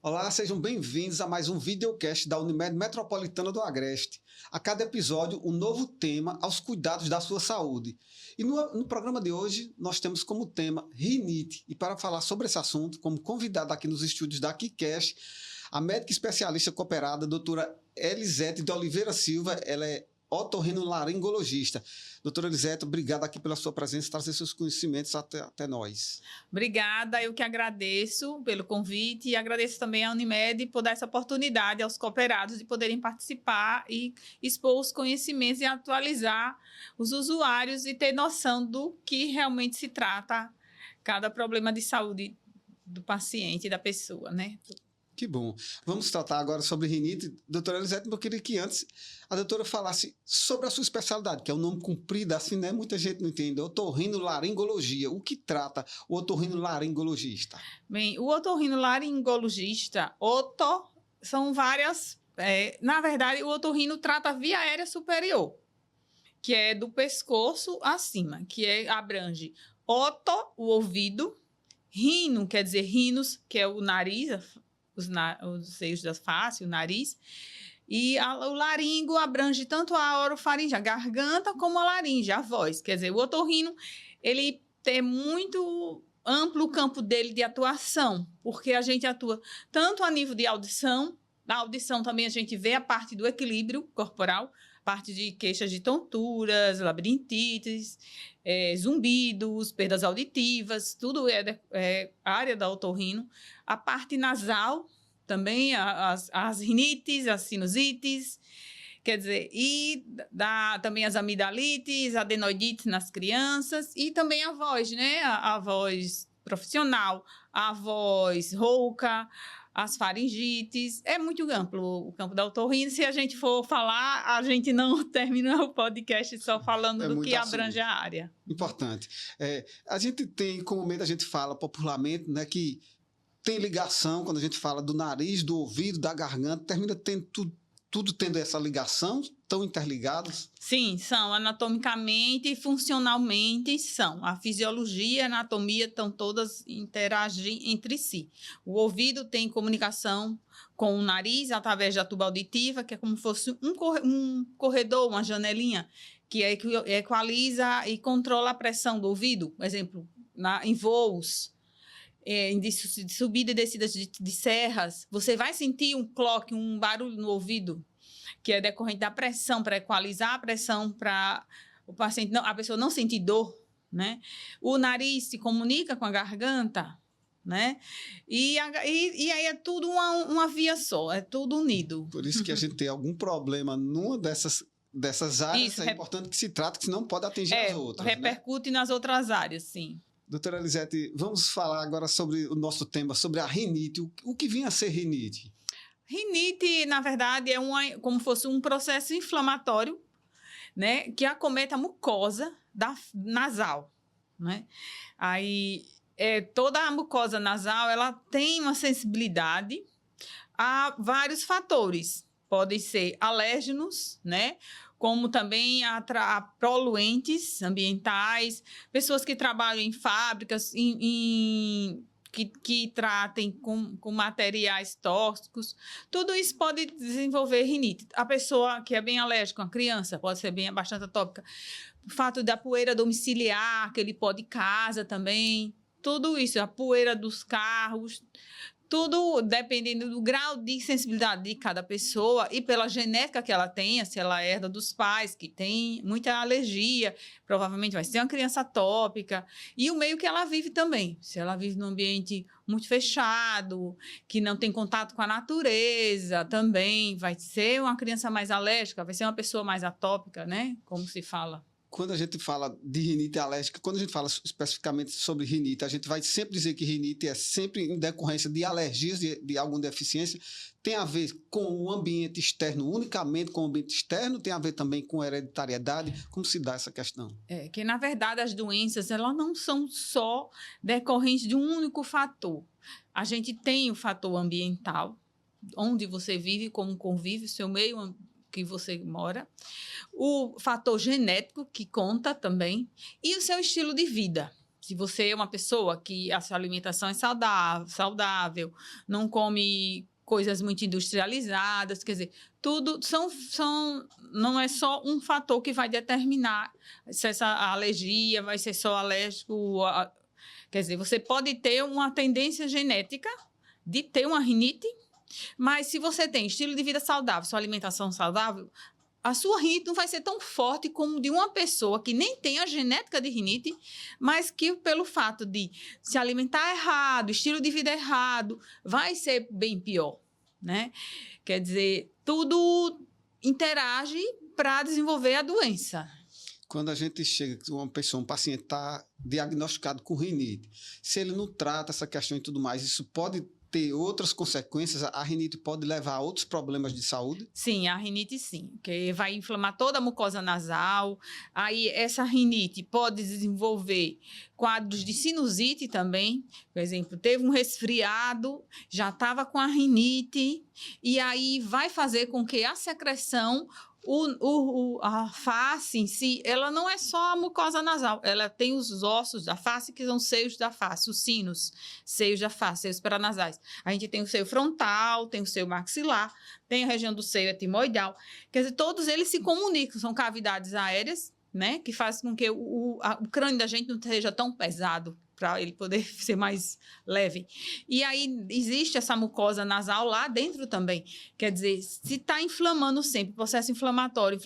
Olá, sejam bem-vindos a mais um videocast da Unimed Metropolitana do Agreste. A cada episódio, um novo tema aos cuidados da sua saúde. E no programa de hoje, nós temos como tema rinite. E para falar sobre esse assunto, como convidada aqui nos estúdios da KiCast, a médica especialista cooperada, doutora Elisete de Oliveira Silva, ela é otorrinolaringologista. Doutora Elisete, obrigada aqui pela sua presença, trazer seus conhecimentos até nós. Obrigada, eu que agradeço pelo convite e agradeço também à Unimed por dar essa oportunidade aos cooperados de poderem participar e expor os conhecimentos e atualizar os usuários e ter noção do que realmente se trata cada problema de saúde do paciente e da pessoa, né? Que bom. Vamos tratar agora sobre rinite. Doutora Elisete, eu queria que antes a doutora falasse sobre a sua especialidade, que é um nome comprido, assim, né? Muita gente não entende. Otorrinolaringologia. O que trata o otorrinolaringologista? Bem, o otorrinolaringologista, são várias... na verdade, o otorrino trata a via aérea superior, que é do pescoço acima, abrange o ouvido, rino, quer dizer rinos, que é o nariz, os seios da face, o nariz, e o laringo abrange tanto a orofaringe, a garganta, como a laringe, a voz. Quer dizer, o otorrino, ele tem muito amplo o campo dele de atuação, porque a gente atua tanto a nível de audição, na audição também a gente vê a parte do equilíbrio corporal, parte de queixas de tonturas, labirintite, zumbidos, perdas auditivas, tudo é área da otorrino. A parte nasal, também as rinites, as sinusites, quer dizer, e também as amidalites, adenoidites nas crianças, e também a voz, né? A voz profissional, a voz rouca, as faringites, é muito amplo o campo da otorrino. Se a gente for falar, a gente não termina o podcast só falando do que abrange a área. Importante. A gente tem, comumente a gente fala popularmente, né, que tem ligação, quando a gente fala do nariz, do ouvido, da garganta, termina tendo tudo tendo essa ligação, tão interligados? Sim, são. Anatomicamente e funcionalmente são. A fisiologia e a anatomia estão todas interagindo entre si. O ouvido tem comunicação com o nariz através da tuba auditiva, que é como se fosse um corredor, uma janelinha, que equaliza e controla a pressão do ouvido. Por exemplo, em voos, de subida e descida de serras, você vai sentir um cloque, um barulho no ouvido, que é decorrente da pressão, para equalizar a pressão, para o paciente, a pessoa não sentir dor, né? O nariz se comunica com a garganta, né? E aí é tudo uma via só, é tudo unido. Por isso que a gente tem algum problema numa dessas áreas, é importante que se trate, que senão pode atingir as outras. Repercute, né? Nas outras áreas, sim. Doutora Elisete, vamos falar agora sobre o nosso tema, sobre a rinite. O que vinha a ser rinite? Rinite, na verdade, é como fosse um processo inflamatório, né, que acomete a mucosa nasal, né? Aí, toda a mucosa nasal, ela tem uma sensibilidade a vários fatores. Podem ser alérgenos, né? Como também a poluentes ambientais, pessoas que trabalham em fábricas, que tratem com materiais tóxicos, tudo isso pode desenvolver rinite. A pessoa que é bem alérgica, uma criança, pode ser bastante atópica. O fato da poeira domiciliar, aquele pó de casa também, tudo isso, a poeira dos carros, tudo dependendo do grau de sensibilidade de cada pessoa e pela genética que ela tenha, se ela herda dos pais que tem muita alergia, provavelmente vai ser uma criança atópica, e o meio que ela vive também. Se ela vive num ambiente muito fechado, que não tem contato com a natureza, também vai ser uma criança mais alérgica, vai ser uma pessoa mais atópica, né? Como se fala. Quando a gente fala de rinite alérgica, quando a gente fala especificamente sobre rinite, a gente vai sempre dizer que rinite é sempre em decorrência de alergias, de alguma deficiência. Tem a ver com o ambiente externo, unicamente com o ambiente externo, tem a ver também com hereditariedade. Como se dá essa questão? Que, na verdade, as doenças elas não são só decorrentes de um único fator. A gente tem o fator ambiental, onde você vive, como convive, o seu meio que você mora, o fator genético, que conta também, e o seu estilo de vida. Se você é uma pessoa que a sua alimentação é saudável, não come coisas muito industrializadas, quer dizer, tudo não é só um fator que vai determinar se essa alergia vai ser só alérgico. Quer dizer, você pode ter uma tendência genética de ter uma rinite, mas se você tem estilo de vida saudável, sua alimentação saudável, a sua rinite não vai ser tão forte como de uma pessoa que nem tem a genética de rinite, mas que pelo fato de se alimentar errado, estilo de vida errado, vai ser bem pior, né? Quer dizer, tudo interage para desenvolver a doença. Quando a gente chega, uma pessoa, um paciente está diagnosticado com rinite, se ele não trata essa questão e tudo mais, isso pode ter outras consequências? A rinite pode levar a outros problemas de saúde? Sim, a rinite sim, porque vai inflamar toda a mucosa nasal. Aí essa rinite pode desenvolver quadros de sinusite também. Por exemplo, teve um resfriado, já estava com a rinite, e aí vai fazer com que a secreção, a face em si, ela não é só a mucosa nasal, ela tem os ossos da face, que são os seios da face, os sinos, seios da face, seios paranasais. A gente tem o seio frontal, tem o seio maxilar, tem a região do seio etimoidal. Quer dizer, todos eles se comunicam, são cavidades aéreas, né, que fazem com que o crânio da gente não seja tão pesado, para ele poder ser mais leve. E aí existe essa mucosa nasal lá dentro também. Quer dizer, se está inflamando sempre, processo inflamatório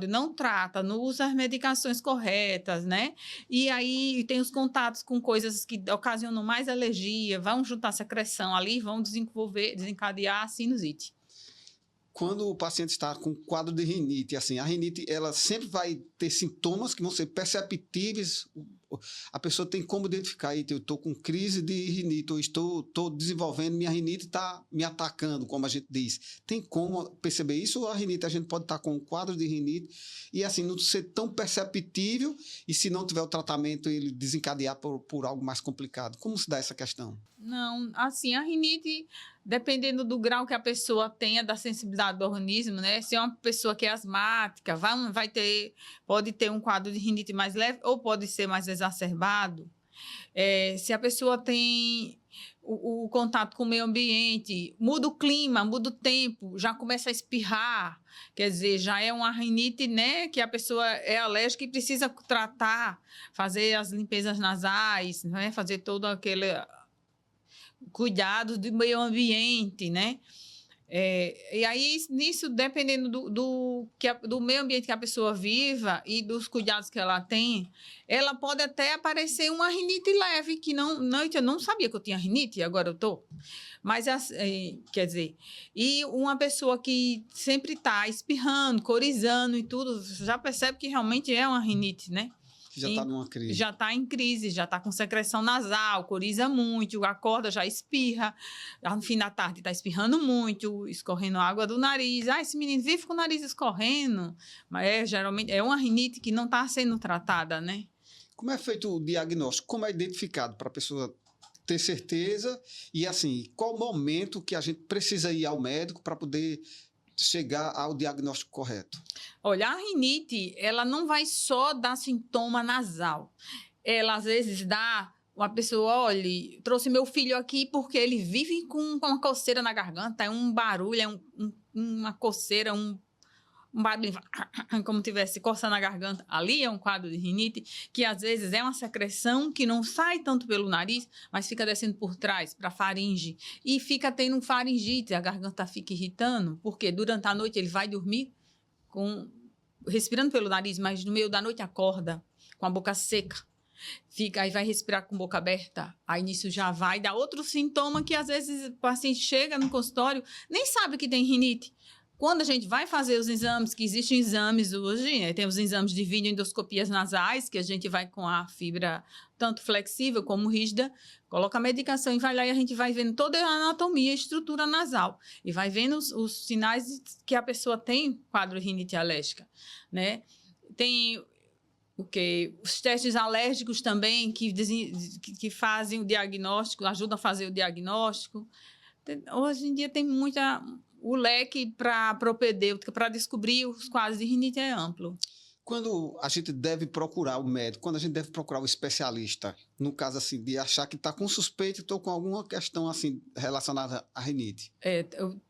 não trata, não usa as medicações corretas, né? E aí tem os contatos com coisas que ocasionam mais alergia, vão juntar secreção ali, vão desencadear a sinusite. Quando o paciente está com quadro de rinite, assim, a rinite ela sempre vai ter sintomas que vão ser perceptíveis. A pessoa tem como identificar, eu estou com crise de rinite, ou estou desenvolvendo, minha rinite está me atacando, como a gente diz. Tem como perceber isso? Ou a rinite, a gente pode estar com um quadro de rinite e assim, não ser tão perceptível, e se não tiver o tratamento, ele desencadear por algo mais complicado. Como se dá essa questão? Não, assim, a rinite, dependendo do grau que a pessoa tenha da sensibilidade do organismo, né? Se é uma pessoa que é asmática, pode ter um quadro de rinite mais leve ou pode ser mais exacerbado. Se a pessoa tem o contato com o meio ambiente, muda o clima, muda o tempo, já começa a espirrar, quer dizer, já é uma rinite, né, que a pessoa é alérgica e precisa tratar, fazer as limpezas nasais, né, fazer todo aquele cuidado do meio ambiente, né? E aí, nisso, dependendo do meio ambiente que a pessoa viva e dos cuidados que ela tem, ela pode até aparecer uma rinite leve, que eu não sabia que eu tinha rinite, agora eu estou. Mas, quer dizer, e uma pessoa que sempre está espirrando, corizando e tudo, já percebe que realmente é uma rinite, né? Já está numa crise. Já está em crise, já está com secreção nasal, coriza muito, acorda, já espirra. No fim da tarde está espirrando muito, escorrendo água do nariz. Esse menino vive com o nariz escorrendo. Mas geralmente é uma rinite que não está sendo tratada, né? Como é feito o diagnóstico? Como é identificado para a pessoa ter certeza? E assim, qual o momento que a gente precisa ir ao médico para poder chegar ao diagnóstico correto? Olha, a rinite, ela não vai só dar sintoma nasal. Ela, às vezes, dá... Uma pessoa, olha, trouxe meu filho aqui porque ele vive com uma coceira na garganta, é um barulho, uma coceira, um barulho, como tivesse coçando a garganta. Ali é um quadro de rinite, que às vezes é uma secreção que não sai tanto pelo nariz, mas fica descendo por trás, para a faringe, e fica tendo faringite, a garganta fica irritando, porque durante a noite ele vai dormir respirando pelo nariz, mas no meio da noite acorda com a boca seca. Aí vai respirar com boca aberta, aí nisso já vai dar outro sintoma que às vezes o paciente chega no consultório, nem sabe que tem rinite. Quando a gente vai fazer os exames, que existem exames hoje, né? Tem os exames de videoendoscopias nasais, que a gente vai com a fibra tanto flexível como rígida, coloca a medicação e vai lá e a gente vai vendo toda a anatomia e estrutura nasal. E vai vendo os sinais que a pessoa tem quadro de rinite alérgica, né? Tem os testes alérgicos também, que fazem o diagnóstico, ajudam a fazer o diagnóstico. Hoje em dia tem o leque para propedêutica, para descobrir os quadros de rinite é amplo. Quando a gente deve procurar o médico, quando a gente deve procurar o especialista, no caso assim, de achar que está com suspeita e estou com alguma questão assim relacionada à rinite.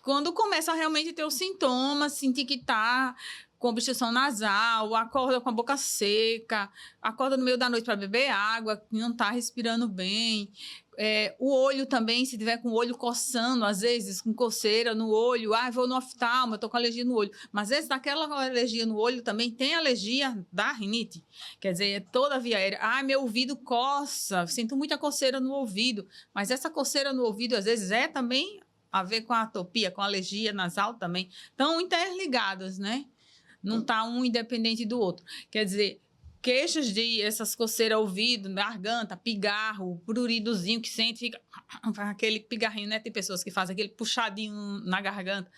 Quando começa a realmente ter os sintomas, sentir que está com obstrução nasal, acorda com a boca seca, acorda no meio da noite para beber água, não está respirando bem. O olho também, se tiver com o olho coçando, às vezes com coceira no olho, vou no oftalmo, eu estou com alergia no olho. Mas às vezes daquela alergia no olho também tem alergia da rinite. Quer dizer, é toda a via aérea. Meu ouvido coça, sinto muita coceira no ouvido. Mas essa coceira no ouvido, às vezes, é também a ver com a atopia, com a alergia nasal também. Estão interligadas, né? Não está um independente do outro. Quer dizer, queixas de essas coceiras ao ouvido, garganta, pigarro, pruridozinho que sente, fica aquele pigarrinho, né? Tem pessoas que fazem aquele puxadinho na garganta.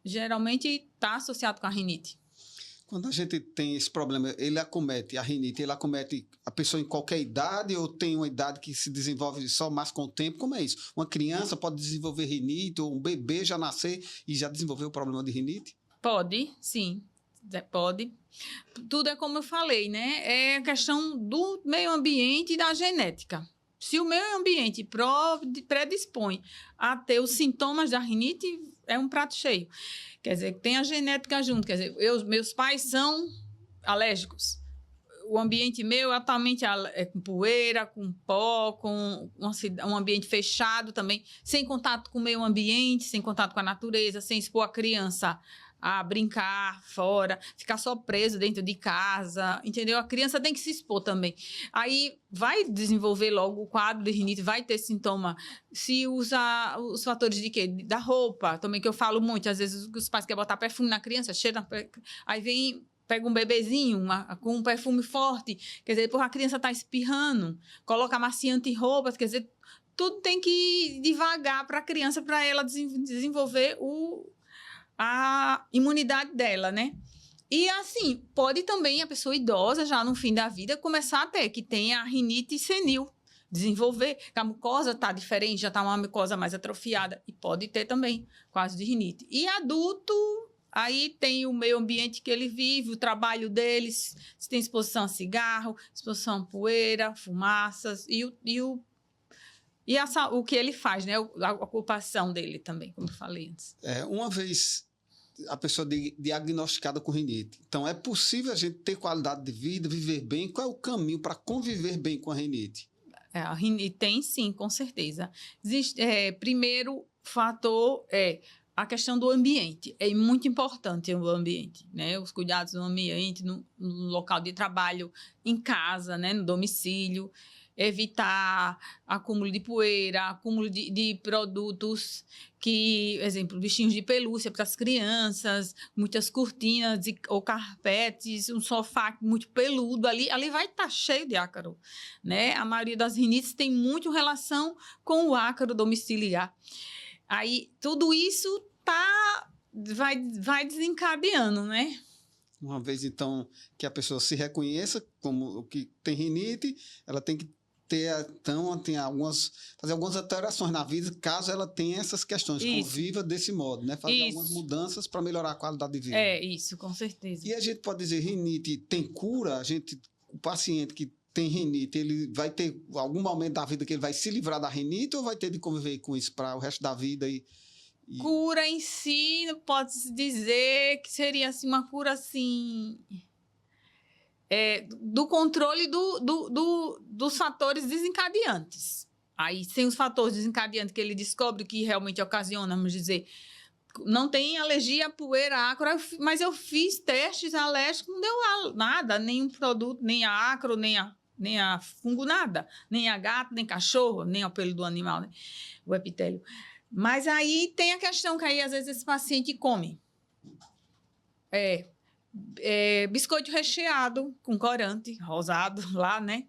Geralmente está associado com a rinite. Quando a gente tem esse problema, a rinite, ele acomete a pessoa em qualquer idade ou tem uma idade que se desenvolve só mais com o tempo? Como é isso? Uma criança pode desenvolver rinite ou um bebê já nascer e já desenvolver o problema de rinite? Pode, sim. Pode. Tudo é como eu falei, né? É a questão do meio ambiente e da genética. Se o meio ambiente predispõe a ter os sintomas da rinite, é um prato cheio. Quer dizer, tem a genética junto. Quer dizer, meus pais são alérgicos. O ambiente meu é atualmente com poeira, com pó, com um ambiente fechado também, sem contato com o meio ambiente, sem contato com a natureza, sem expor a criança a brincar fora, ficar só preso dentro de casa, entendeu? A criança tem que se expor também. Aí vai desenvolver logo o quadro de rinite, vai ter sintoma. Se usa os fatores de quê? Da roupa, também que eu falo muito. Às vezes os pais querem botar perfume na criança, cheira, aí pega um bebezinho com um perfume forte, quer dizer, a criança está espirrando, coloca amaciante em roupas, quer dizer, tudo tem que ir devagar para a criança, para ela desenvolver a imunidade dela, né? E assim, pode também a pessoa idosa, já no fim da vida, começar a ter, que tem a rinite senil, desenvolver, que a mucosa está diferente, já está uma mucosa mais atrofiada, e pode ter também quadro de rinite. E adulto, aí tem o meio ambiente que ele vive, o trabalho deles, se tem exposição a cigarro, exposição a poeira, fumaças, o que ele faz, né? A ocupação dele também, como eu falei antes. Uma vez a pessoa diagnosticada com rinite, então é possível a gente ter qualidade de vida, viver bem? Qual é o caminho para conviver bem com a rinite? A rinite tem sim, com certeza. Primeiro fator a questão do ambiente. É muito importante o ambiente, né? Os cuidados do ambiente, no local de trabalho, em casa, né? No domicílio. Evitar acúmulo de poeira, acúmulo de produtos exemplo, bichinhos de pelúcia para as crianças, muitas cortinas ou carpetes, um sofá muito peludo, ali vai estar cheio de ácaro, né? A maioria das rinites tem muito relação com o ácaro domiciliar. Aí, tudo isso vai desencadeando, né? Uma vez, então, que a pessoa se reconheça como que tem rinite, ela tem que fazer algumas alterações na vida, caso ela tenha essas questões, conviva desse modo, né? Fazer algumas mudanças para melhorar a qualidade de vida. Isso, com certeza. E a gente pode dizer, rinite tem cura? O paciente que tem rinite, ele vai ter algum momento da vida que ele vai se livrar da rinite ou vai ter de conviver com isso para o resto da vida? Cura em si, não pode-se dizer que seria assim, uma cura assim... do controle dos fatores desencadeantes. Aí, sem os fatores desencadeantes que ele descobre que realmente ocasiona, vamos dizer, não tem alergia à poeira, ácaro, mas eu fiz testes alérgicos, não deu nada, nenhum produto, nem a ácaro, nem a fungo, nada, nem a gato, nem cachorro, nem ao pelo do animal, né? O epitélio. Mas aí tem a questão que aí, às vezes, esse paciente come. Biscoito recheado com corante rosado lá, né?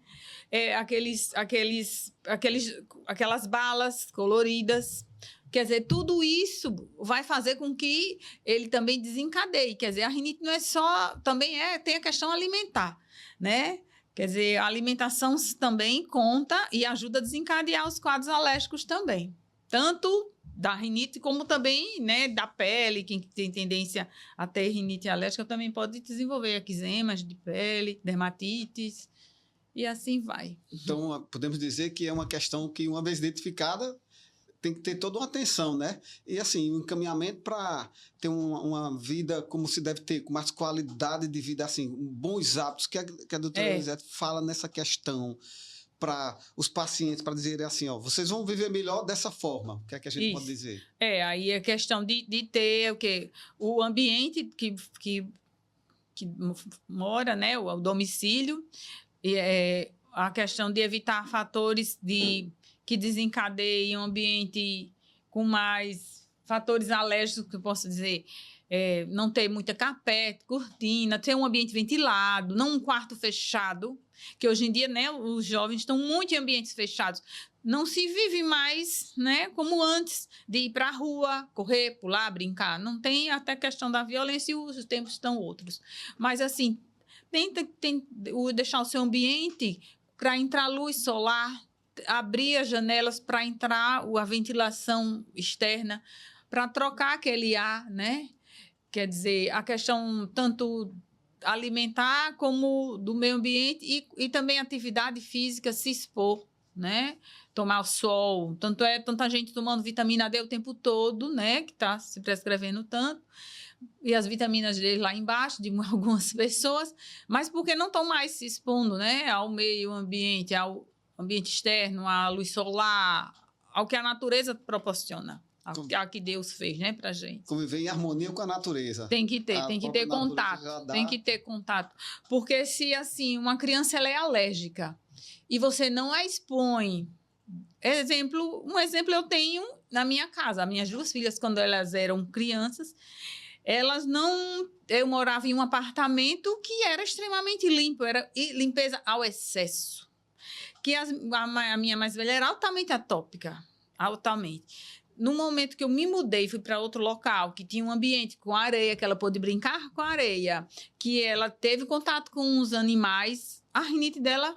Aquelas balas coloridas. Quer dizer, tudo isso vai fazer com que ele também desencadeie. Quer dizer, a rinite não é só... Também tem a questão alimentar, né? Quer dizer, a alimentação também conta e ajuda a desencadear os quadros alérgicos também. Tanto da rinite, como também, né, da pele, quem tem tendência a ter rinite alérgica também pode desenvolver eczemas de pele, dermatites, e assim vai. Então, podemos dizer que é uma questão que, uma vez identificada, tem que ter toda uma atenção, né? E, assim, um encaminhamento para ter uma vida como se deve ter, com mais qualidade de vida, assim, bons hábitos, que a doutora Elisete fala nessa questão para os pacientes, para dizer assim, ó, vocês vão viver melhor dessa forma. O que é que a gente pode dizer? Aí é questão de ter o quê? O ambiente que mora, né? O domicílio, e a questão de evitar fatores que desencadeiem um ambiente com mais fatores alérgicos, que eu posso dizer, não ter muita carpete, cortina, ter um ambiente ventilado, não um quarto fechado, que hoje em dia, né, os jovens estão muito em ambientes fechados. Não se vive mais, né, como antes, de ir para a rua, correr, pular, brincar. Não tem até questão da violência e os tempos estão outros. Mas, assim, tenta deixar o seu ambiente para entrar luz solar, abrir as janelas para entrar a ventilação externa, para trocar aquele ar, né? Quer dizer, a questão tanto alimentar como do meio ambiente e também atividade física, se expor, né? Tomar o sol, tanta gente tomando vitamina D o tempo todo, né? Que está se prescrevendo tanto. E as vitaminas D lá embaixo, de algumas pessoas, mas porque não estão mais se expondo, né? Ao meio ambiente, ao ambiente externo, à luz solar, ao que a natureza proporciona. Ao que Deus fez, né, pra gente. Conviver em harmonia com a natureza. Tem que ter contato. Tem que ter contato. Porque se, assim, uma criança ela é alérgica e você não a expõe... Um exemplo eu tenho na minha casa. As minhas duas filhas, quando elas eram crianças, elas não... Eu morava em um apartamento que era extremamente limpo, era limpeza ao excesso. Que a minha mais velha era altamente atópica. Altamente. No momento que eu me mudei, fui para outro local, que tinha um ambiente com areia, que ela pôde brincar com areia, que ela teve contato com os animais, a rinite dela...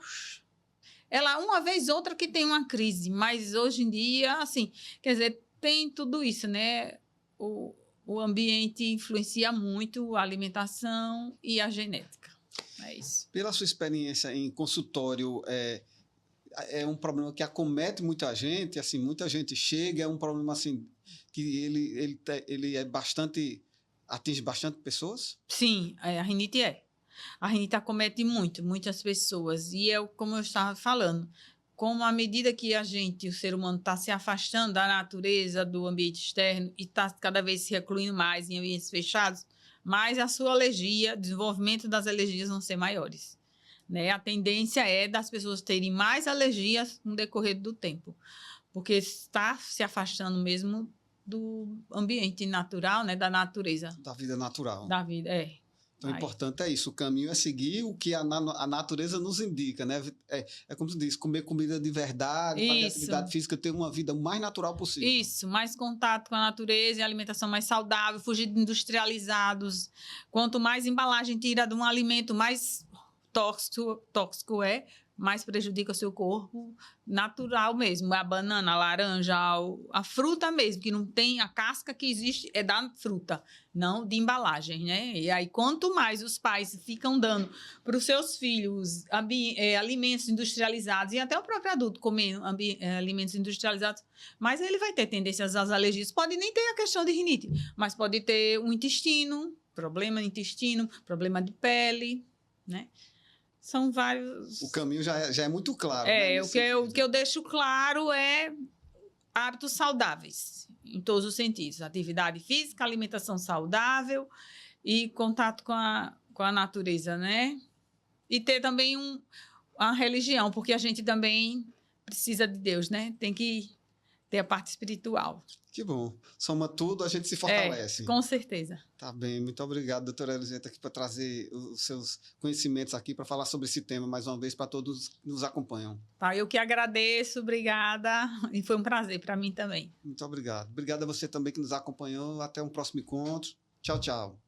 Ela, uma vez ou outra, que tem uma crise, mas hoje em dia, assim, quer dizer, tem tudo isso, né? O ambiente influencia muito a alimentação e a genética. É isso. Pela sua experiência em consultório, é um problema que acomete muita gente, assim, muita gente chega, é um problema assim que ele é bastante, atinge bastante pessoas? Sim, a rinite é. A rinite acomete muitas pessoas. E como eu estava falando, como à medida que o ser humano está se afastando da natureza, do ambiente externo e está cada vez se recluindo mais em ambientes fechados, mais a sua alergia, o desenvolvimento das alergias vão ser maiores. Né? A tendência é das pessoas terem mais alergias no decorrer do tempo, porque está se afastando mesmo do ambiente natural, né? Da natureza. Da vida natural. Da vida, Então, o importante é isso, o caminho é seguir o que a natureza nos indica, né? É como se diz, comer comida de verdade, fazer atividade física, ter uma vida o mais natural possível. Isso, mais contato com a natureza e alimentação mais saudável, fugir de industrializados. Quanto mais embalagem tira de um alimento, mais tóxico mais prejudica o seu corpo, natural mesmo. A banana, a laranja, a fruta mesmo, que não tem a casca que existe, é da fruta, não de embalagem, né? E aí, quanto mais os pais ficam dando para os seus filhos alimentos industrializados, e até o próprio adulto comendo alimentos industrializados, mais ele vai ter tendências às alergias. Pode nem ter a questão de rinite, mas pode ter um problema no intestino, problema de pele, né? São vários... O caminho já é muito claro. Né? O que eu deixo claro é hábitos saudáveis, em todos os sentidos. Atividade física, alimentação saudável e contato com a natureza, né? E ter também a religião, porque a gente também precisa de Deus, né? Tem que ter a parte espiritual. Que bom. Soma tudo, a gente se fortalece. Com certeza. Tá bem. Muito obrigado, doutora Elisete, aqui para trazer os seus conhecimentos aqui para falar sobre esse tema mais uma vez para todos que nos acompanham. Tá, eu que agradeço, obrigada. E foi um prazer para mim também. Muito obrigado. Obrigado a você também que nos acompanhou. Até um próximo encontro. Tchau, tchau.